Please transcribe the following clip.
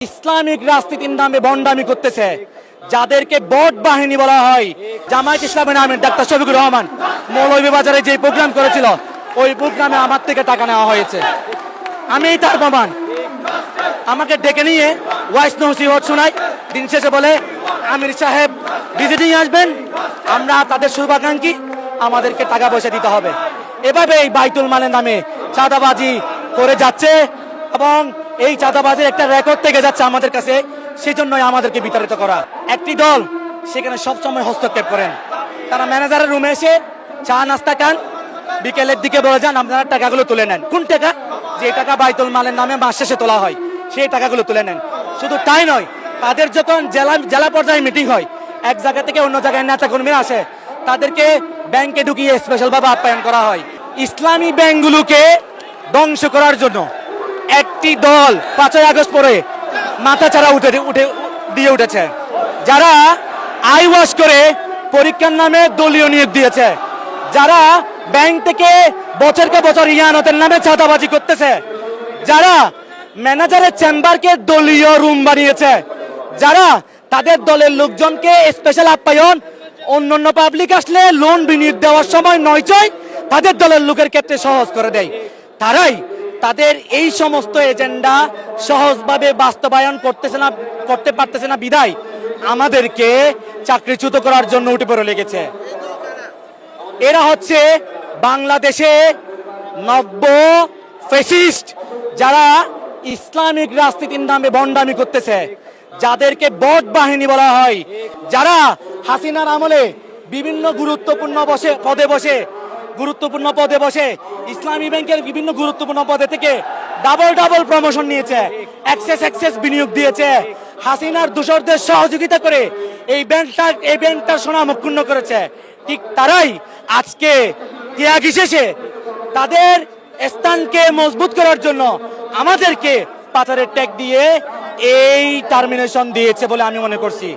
Islamic রাজনীতির নামে ভণ্ডামি করতেছে, যাদেরকে বট বাহিনী বলা হয়। জামায়াত ইসলামের নামে ডাক্তার শফিকুর রহমান মৌলভীবাজারে যে প্রোগ্রাম করেছিল, ওই প্রোগ্রামে আমার থেকে টাকা নেওয়া হয়েছে। আমি তার প্রমাণ। আমাকে ডেকে নিয়ে ওয়াইস নসিহত শোনায়, দিন শেষে বলে আমির সাহেব ভিজিটিং আসবেন, আমরা তাদের শুভাকাঙ্ক্ষী, আমাদেরকে টাকা পয়সা দিতে হবে। এভাবে এই বাইতুল মালের নামে চাঁদাবাজি করে যাচ্ছে এবং এই চাঁদাবাজির একটা রেকর্ড থেকে যাচ্ছে আমাদের কাছে। সেই জন্যই আমাদেরকে বিতাড়িত করা। একটি দল সেখানে সবসময় হস্তক্ষেপ করেন। তারা ম্যানেজারের রুমে এসে চা নাস্তা খান, বিকেলের দিকে বলে যান আপনারা টাকাগুলো তুলে নেন। কোন টাকা? যে টাকা বাইতুল মালের নামে মাস শেষে তোলা হয়, সেই টাকাগুলো তুলে নেন। শুধু তাই নয়, তাদের যখন জেলা পর্যায়ে মিটিং হয়, এক জায়গা থেকে অন্য জায়গায় নেতা কর্মীরা আসে, তাদেরকে ব্যাংকে ঢুকিয়ে স্পেশাল ভাবে আপ্যায়ন করা হয়। ইসলামী ব্যাংকগুলোকে ধ্বংস করার জন্য একটি দল 5ই আগস্ট পরে মাথা চারা দিয়ে উঠেছে, যারা আই ওয়াশ করে পরীক্ষার নামে দলীয় নিয়োগ দিয়েছে, যারা ব্যাংক থেকে বছরকে বছর ইয়ানতের নামে চাঁদাবাজি করতেছে, যারা ম্যানেজারের চেম্বারকে দলীয় রুম বানিয়েছে, যারা তাদের দলের লোকজনকে স্পেশাল আপ্যায়ন, অন্যান্য পাবলিক আসলে লোন বিনিয়োগ দেওয়ার সময় নয়চয় তাদের দলের লোকের ক্ষেত্রে সহজ করে দেয়। তারাই তাদের এই সমস্ত এজেন্ডা সহজভাবে বাস্তবায়ন করতে পারতেছে না বিদায় আমাদেরকে চাকরিচ্যুত করার জন্য উঠে পড়ে লেগেছে। এরা হচ্ছে বাংলাদেশে নব্য ফ্যাসিস্ট, যারা ইসলামিক রাজনীতির নামে ভণ্ডামি করতেছে, যাদেরকে বট বাহিনী বলা হয়, যারা হাসিনার আমলে বিভিন্ন গুরুত্বপূর্ণ পদে বসে ইসলামী ব্যাংকের বিভিন্ন গুরুত্বপূর্ণ পদে থেকে ডাবল প্রমোশন নিয়েছে, এক্সেস বিনিয়োগ দিয়েছে, হাসিনার দূষরদের সহযোগিতা করে এই ব্যাংকটার সোনামুখ ক্ষুণ্ণ করেছে। ঠিক তারাই আজকে ত্যাগী শেষে তাদের স্থানকে মজবুত করার জন্য আমাদেরকে পাথরের ট্যাগ দিয়ে এই টার্মিনেশন দিয়েছে বলে আমি মনে করছি।